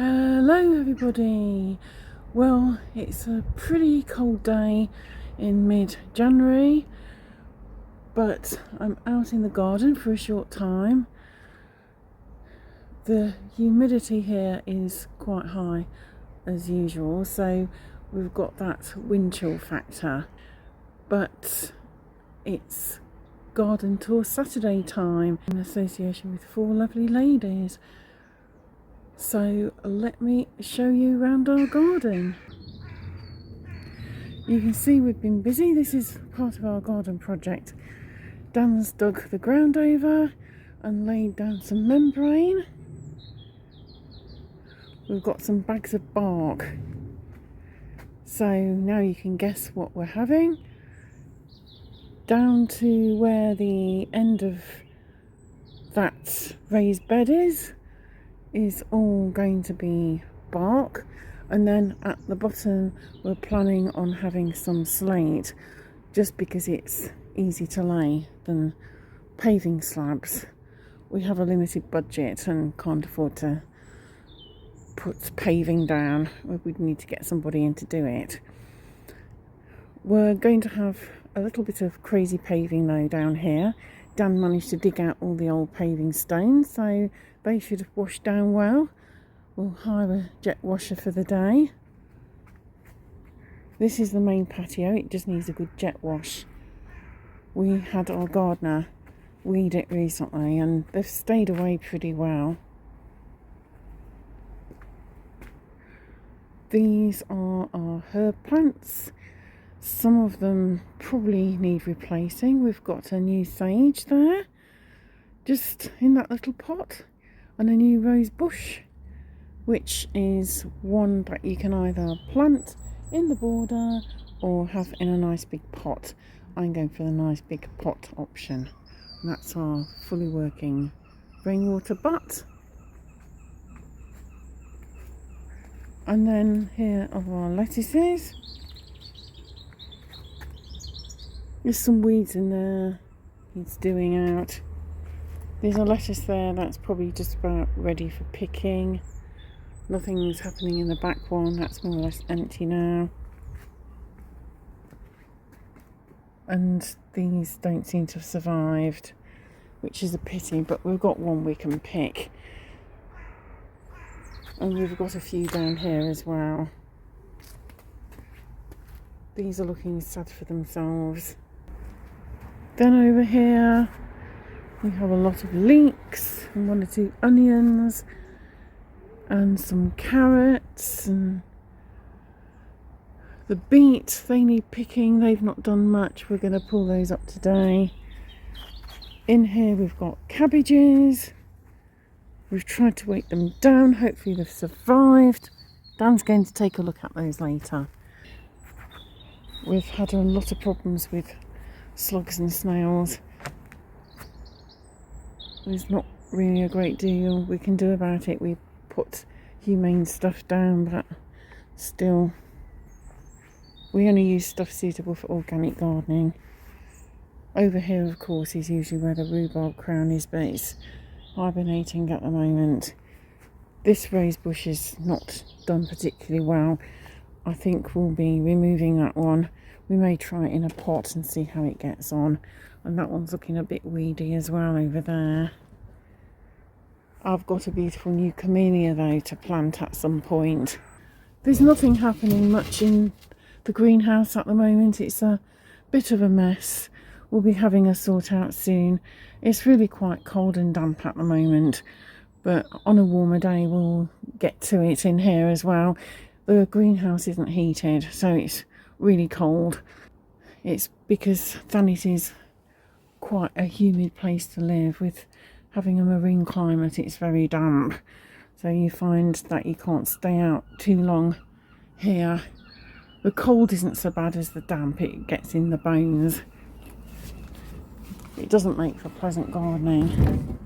Hello everybody. Well, it's a pretty cold day in mid-January, but I'm out in the garden for a short time. The humidity here is quite high as usual, so we've got that wind chill factor, but it's Garden Tour Saturday time in association with 4 lovely ladies. So let me show you around our garden. You can see we've been busy. This is part of our garden project. Dan's dug the ground over and laid down some membrane. We've got some bags of bark. So now you can guess what we're having. Down to where the end of that raised bed is all going to be bark, and then at the bottom we're planning on having some slate, just because it's easy to lay than paving slabs. We have a limited budget and can't afford to put paving down. We'd need to get somebody in to do it. We're going to have a little bit of crazy paving though down here. Dan managed to dig out all the old paving stones, so they should wash down well. We'll hire a jet washer for the day. This is the main patio, it just needs a good jet wash. We had our gardener weed it recently and they've stayed away pretty well. These are our herb plants. Some of them probably need replacing. We've got a new sage there, just in that little pot, and a new rose bush, which is one that you can either plant in the border or have in a nice big pot. I'm going for the nice big pot option. And that's our fully working rainwater butt. And then here are our lettuces. There's some weeds in there, it's doing out. There's a lettuce there that's probably just about ready for picking. Nothing's happening in the back one, that's more or less empty now. And these don't seem to have survived, which is a pity, but we've got one we can pick. And we've got a few down here as well. These are looking sad for themselves. Then over here we have a lot of leeks and 1 or 2 onions and some carrots, and the beets, they need picking, they've not done much. We're going to pull those up today. In here we've got cabbages. We've tried to weight them down, hopefully they've survived. Dan's going to take a look at those later. We've had a lot of problems with slugs and snails. There's not really a great deal we can do about it. We put humane stuff down, but still we only use stuff suitable for organic gardening. Over here of course is usually where the rhubarb crown is, but it's hibernating at the moment. This rose bush is not done particularly well. I think we'll be removing that one. We may try it in a pot and see how it gets on. And that one's looking a bit weedy as well over there. I've got a beautiful new camellia though to plant at some point. There's nothing happening much in the greenhouse at the moment. It's a bit of a mess. We'll be having a sort out soon. It's really quite cold and damp at the moment, but on a warmer day we'll get to it in here as well. The greenhouse isn't heated, so it's really cold. It's because Thanet is quite a humid place to live. With having a marine climate, it's very damp, so you find that you can't stay out too long here. The cold isn't so bad as the damp, it gets in the bones. It doesn't make for pleasant gardening.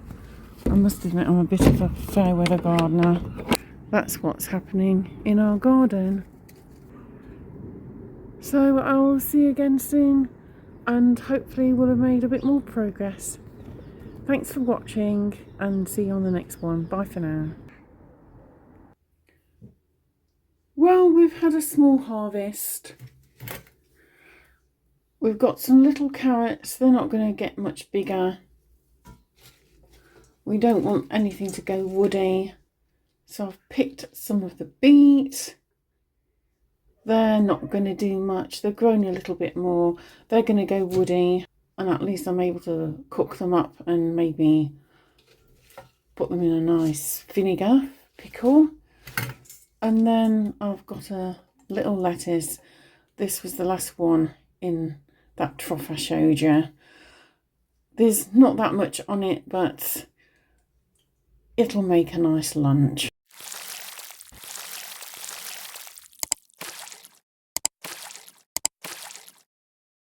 I must admit I'm a bit of a fair weather gardener. That's what's happening in our garden. So I'll see you again soon, and hopefully we'll have made a bit more progress. Thanks for watching and see you on the next one. Bye for now. Well, we've had a small harvest. We've got some little carrots. They're not going to get much bigger. We don't want anything to go woody. So I've picked some of the beets. They're not going to do much. They're growing a little bit more. They're going to go woody. And at least I'm able to cook them up and maybe put them in a nice vinegar pickle. And then I've got a little lettuce. This was the last one in that trough I showed you. There's not that much on it, but it'll make a nice lunch.